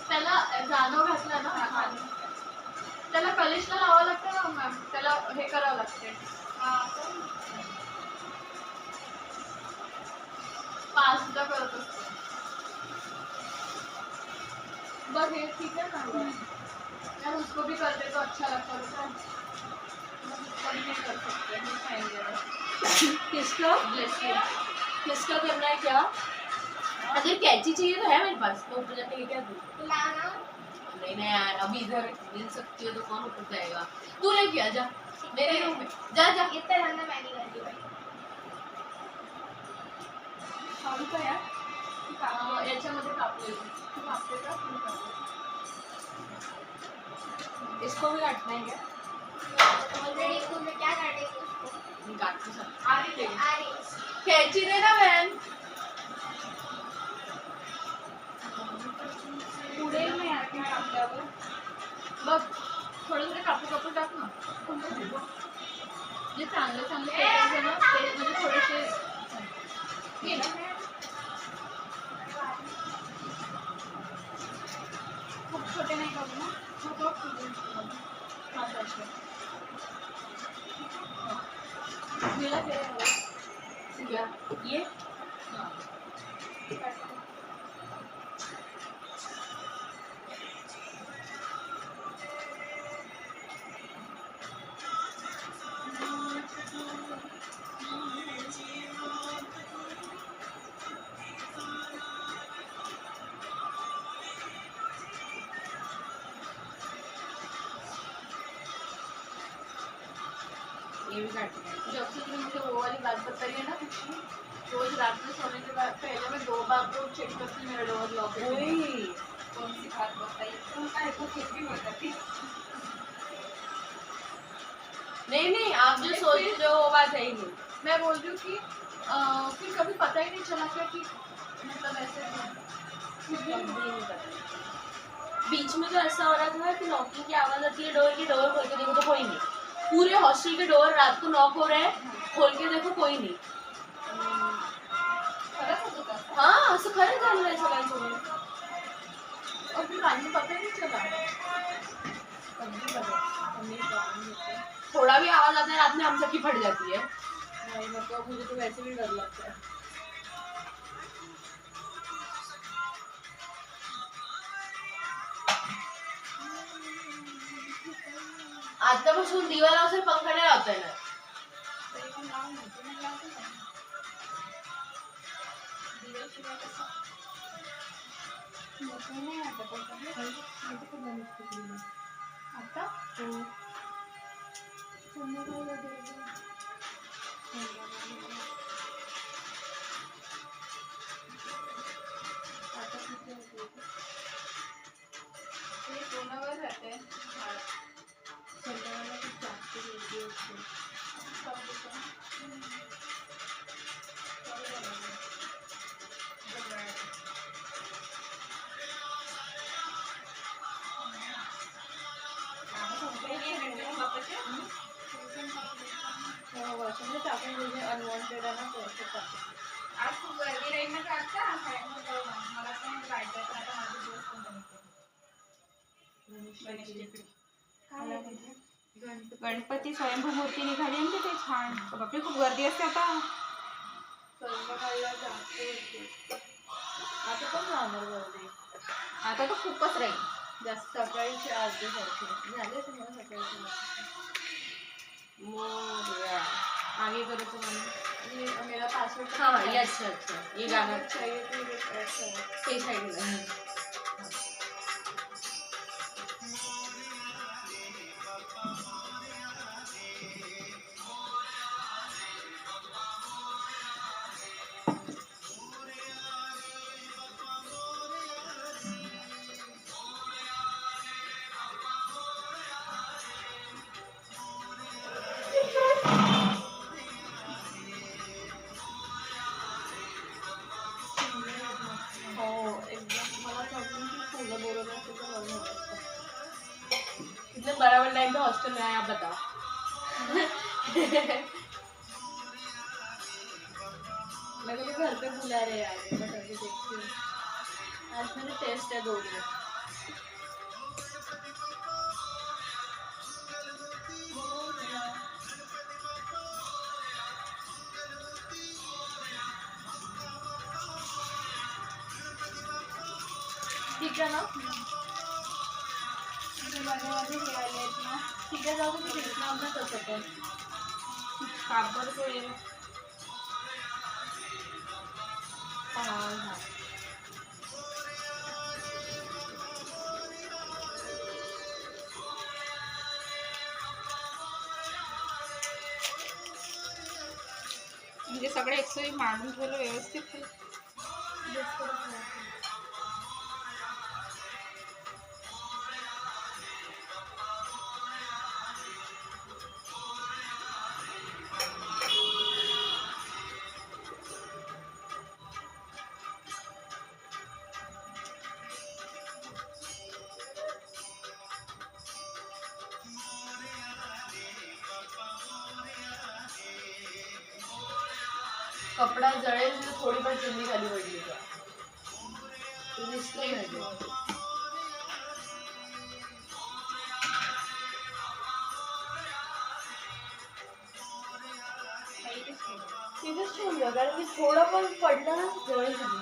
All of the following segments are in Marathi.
त्याला जाणव घातला ना, त्याला कलिशला लावावं लागतं ना मॅम, त्याला हे करावं लागते. पास सुद्धा करत असतो. बस ये ठीक है ना यार, उसको भी कर दे तो अच्छा लगता है. उसको भी नहीं कर सकते, नहीं खाएंगे. किसका किसका करना है क्या? अगर कैंची चाहिए तो है मेरे पास, मैं ऊपर जाके लेके आती हूँ. नहीं नहीं यार, अभी इधर मिल सकती है तो कौन ऊपर जाएगा. तू लेके आ जा मेरे रूम में, जा जा. इतना धंधा मैं नहीं करती भाई. खाऊ का यार, याच्यामध्ये कापले तू कापते का, तू कापते. इसको भी काटना है क्या? ऑलरेडी तुमने क्या काटे उसको काट नहीं सकते. आ रही कैंची दे ना बहन. पुढे नाही आरती कापल्यावर बघ, थोडं थोडं कापू कापू टाक ना. जे चांगले चांगले पेपर ना ते म्हणजे थोडेसे घे ना. खूप छोटे नाही कापू ना, खूप मिला क्या ये भी काटना है. जब से तुमने मुझे वो वाली बात बताई है ना, रोज रात में सोने के बाद पहले मैं 2 बार तो चेक करती मेरा डोर लॉक है. कौन सी बात बताई तुम, काय तो कुछ भी बताती. नहीं आप जो सोच रहे हो वो बात है ही नहीं. मैं बोल रही हूँ कि फिर कभी पता ही नहीं चला क्या कि मतलब ऐसे बीच में तो ऐसा हो रहा था कि नॉकिंग की आवाज आती है डोर की, डोर खोल के देखो तो कोई नहीं. पूरे हॉस्टल के डोर रात को नॉक हो रहे हैं, खोल के देखो कोई नहीं. हाँ असं खरंच झालं आहे सगळ्यांसोबत. और फिर रात में पता ही नहीं चला. थोड़ा भी आवाज आता है रात में हम सबकी फट जाती है. नहीं मतलब मुझे तो वैसे भी डर लगता है. आतापासून दिवा लावसर पंखा नाही लावता येणार. आता कोणावर राहते संध्याकाळला खूप जास्त गर्दी असते. वर्षामध्ये टाकून म्हणजे अनवॉन्टेड आहे ना ते. आज खूप गर्दी राहील ना का आता मला पण जायचं आहे, आता माझे दोस्त गणपती स्वयंभू मूर्ती निघाली ना तिथे छान. बापरे खूप गर्दी असते आता. संध्याकाळला जास्त गर्दी. आता पण राहणार गर्दी. आता तर खूपच राहील. जास्त सकाळीची आरती सारखी झाली असेल मला सकाळची. आगे करो तो मैंने मेरा पासवर्ड. हाँ ये अच्छा अच्छा ये गाना चाहिए तो ऐसा सही साइड में. कितने बराबर टाइम पे हॉस्टल में आए आप बताओ. मैं कभी घर पे बुला रहे यार, बट अभी देखती हूँ। आज मेरे टेस्ट है 2 दिन। ठीक है ना? ठीक है, जाओ तो इतना अपना कर सकते हैं। काबर को ये हाँ। म्हणजे सगळे एकसोई मांडून ठेवलं व्यवस्थित. कपडा जळेल तर थोडी पण चिंदी खाली पडली का तू दिसलं नाही. तिथेच ठेवून द्या कारण की थोडं पण पडलं ना जळेल सगळं.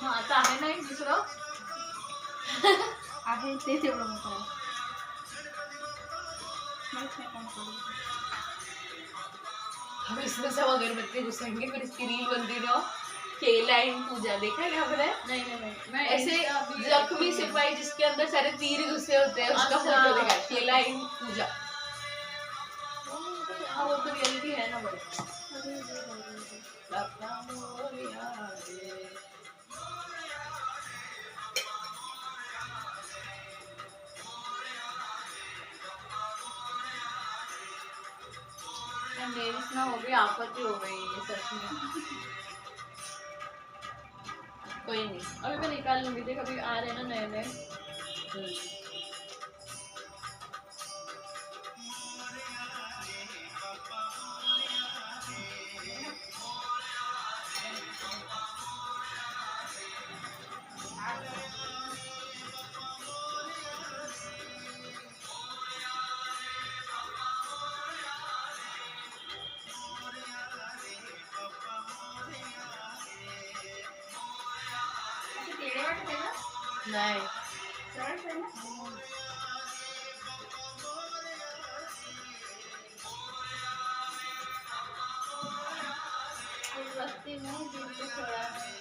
आता आहे ना एक दुसरं आहे ते तेवढं मोठं आहे. माहित नाही कोण करू. हम इसमें सब अगरबत्ती घुसेंगे फिर इसकी रील बनती रहो. केलाइन पूजा देखा है आपने? नहीं मैं ऐसे जख्मी सिपाही जिसके अंदर सारे तीर घुसे होते हैं उसका अच्छा। फोटो देखा. केलाइन पूजा. हाँ वो तो रियलिटी है ना बड़ी. नेल्स ना हो गई, आपत्ति हो गई ये सच में. कोई नहीं. अभी मैं निकाल लूंगी. देख अभी आ रहे हैं ना नए नए. टेढ़े वाटते ना. नाही. सरळ आहे ना. वस्ती में दिल को छोड़ा है.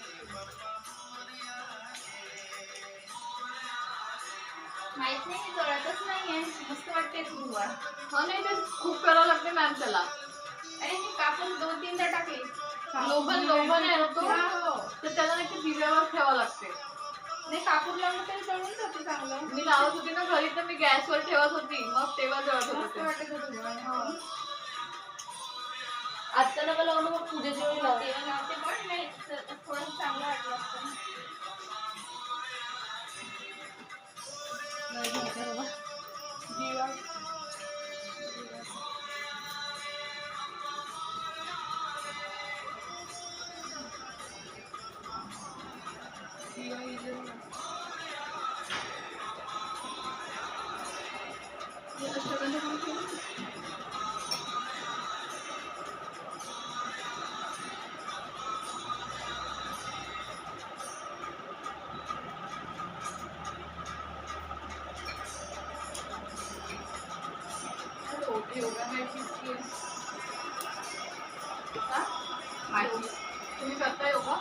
माहित नाही जळतच नाहीये. मस्त वाटते धुवा. हाँ नहीं तो खूप करावं लागते मॅम त्याला. अरे मी कापून 2-3दा टाकले. लोबन आहे ना तो, तर त्याला नाही दिव्यावर ठेवावं लागते. नाही कापूर लावलं तरी जळून जाते चांगलं. मी लावत होती ना घरी तर मी गॅसवर ठेवत होती मग तेव्हा जळत मस्त होते. वाटत होतं धुवायला. आता नका लावू मग पूजेच्या वेळी लाव. तेव्हा लावते पण नाही थोडंसं चांगलं वाटलं असतं. दिवा योगा मॅट किसकी है? माझी तुम्ही करता योगा?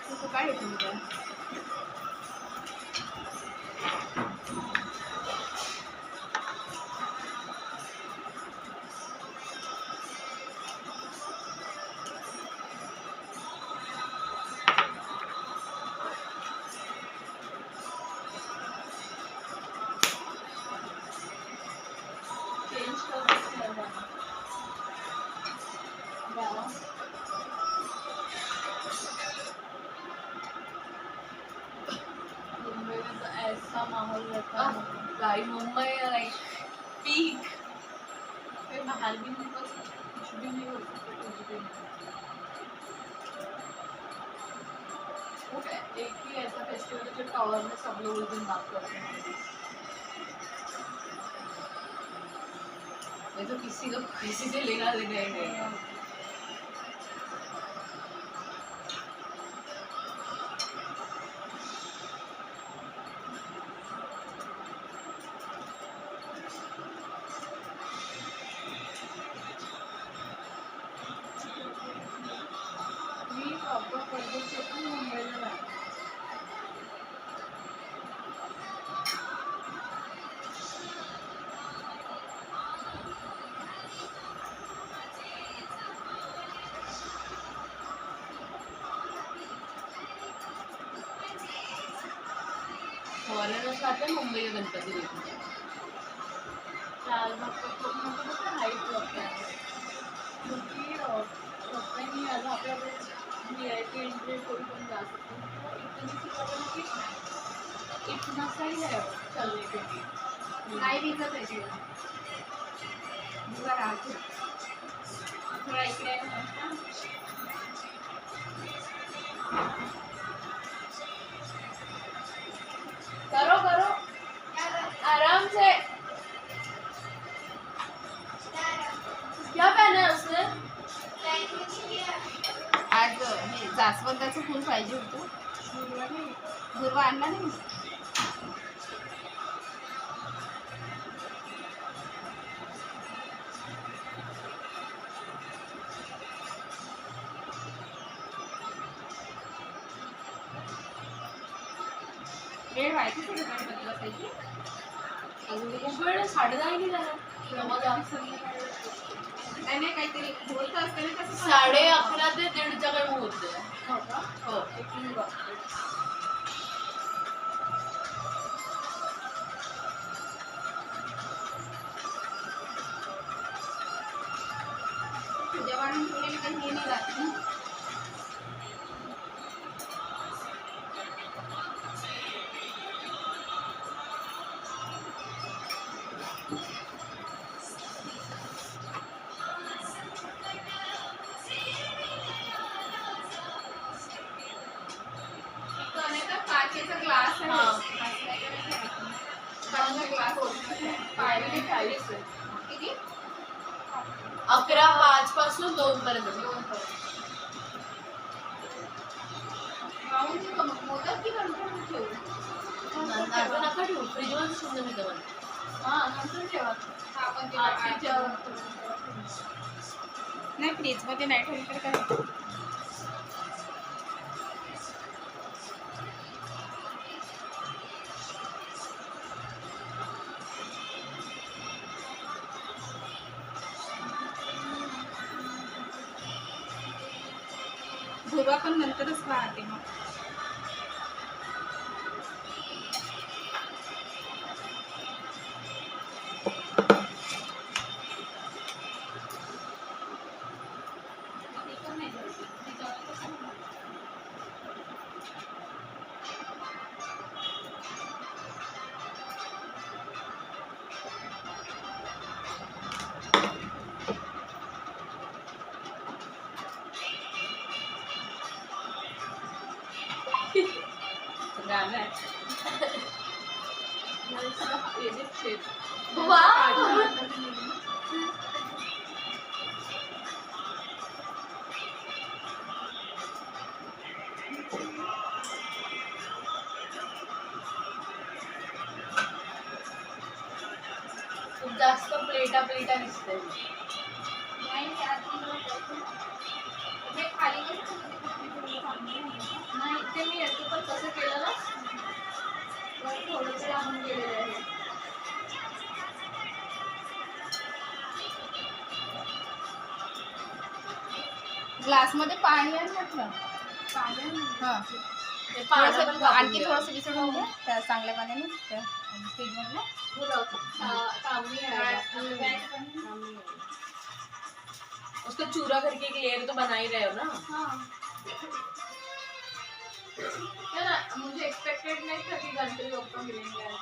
तू काय घेतो मी काय चेंज कर मुंबई में तो ऐसा माहौल रहता है गाइस मुंबई लाइक पीक फिर बाहर भी नहीं कर सकते कुछ भी नहीं हो सकता कुछ भी नहीं वो एक ही ऐसा फेस्टिवल है जो टावर में सब लोग उस दिन बात करते हैं मैं तो किसी से लेना देना ही नहीं है। मी प्रॉपर परदेशातून मुंबईला राहते फॉरेनर्स आते हैं मुंबई का गणपति देखने। लालबाग का खूप मोठं मोठं हाईट लगता है क्योंकि लगता ही नहीं आज आपल्या VIP एंट्री कोई पण जा सकते हैं इतनी सी जगह की इतना सा ही है चलने के लिए नाही दिसत आहे तिला बुवा राहते थोडा इकडे आहे ना. करो करो आराम से। क्या पहना है उसने? आज हे जास्वंदाचं फूल पाहिजे होतं. दुर्वा आणला नाही. वेळ व्हायची सगळं गणपती बसायची. अजून खूप वेळ 10:30 नाही झाला. नाही नाही काहीतरी बोलत असतं ना कसं 11:30 ते 1:30च्या काही मुहूर्त आहे. हो का हो एक मिनिट बघते. तुझ्या वाढून ठेवलेली काही हे नाही राहत ना. तो अनेका काचेचा ग्लास आहे. हा. काचेचा ग्लास पाहिजे खालीच आहे किती 11:05 पासून 2 पर्यंत. राहून का मग मोदक की गणपती ठेवू. नंतर नका ठेवू फ्रीज मध्ये ठेवून मी तुम्हाला. हा नंतर ठेवा हा पण ते आरतीच्या नाही फ्रीज मध्ये नाही ठेवली तर काय. धुवा पण नंतरच राहते मग. गाणं आहे. खूप जास्त प्लेटा दिसते. नाही हे खाली कसं चांगलं नाही ते मी येतो पण कसं केलं ना पण थोडंसं लांबून गेलेलं आहे. ग्लास मध्ये पाणी आहे म्हटलं. हा ते पानं पण थोडंसं कापून आणखी घ्या. थोडंसं विसरून घे त्या चांगल्या पाण्याने त्या फ्रीजमधलं. कामनी आहे. उसका चूरा करके एक लेयर तो बना ही रहे हो ना. हाँ क्या ना मुझे एक्सपेक्टेड नहीं था कि घंटे लोग को मिलेंगे आज.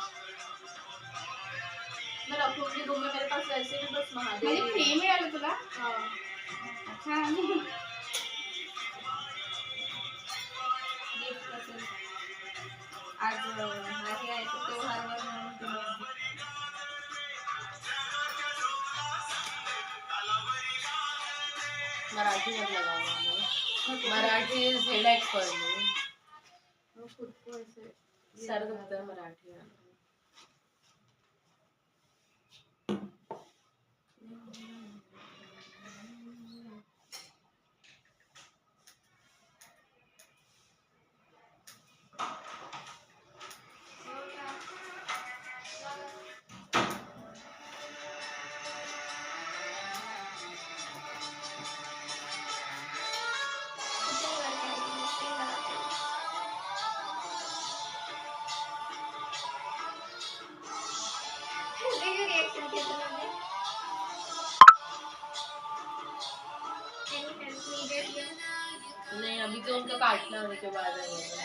मैं रखूंगी रूम में मेरे पास वैसे भी बस म्हणजे महादेव फ्री मिळालं तुला. हाँ छान. गिफ्ट असेल. आज आहे आहे तो त्योहारवर म्हणून तुला. मराठी मत लगाना. Marathi is headache for me. वो खुद को ऐसे सर दुखता है मराठी में. नहीं अभी तो उनका काटना होने के बाद आएगा.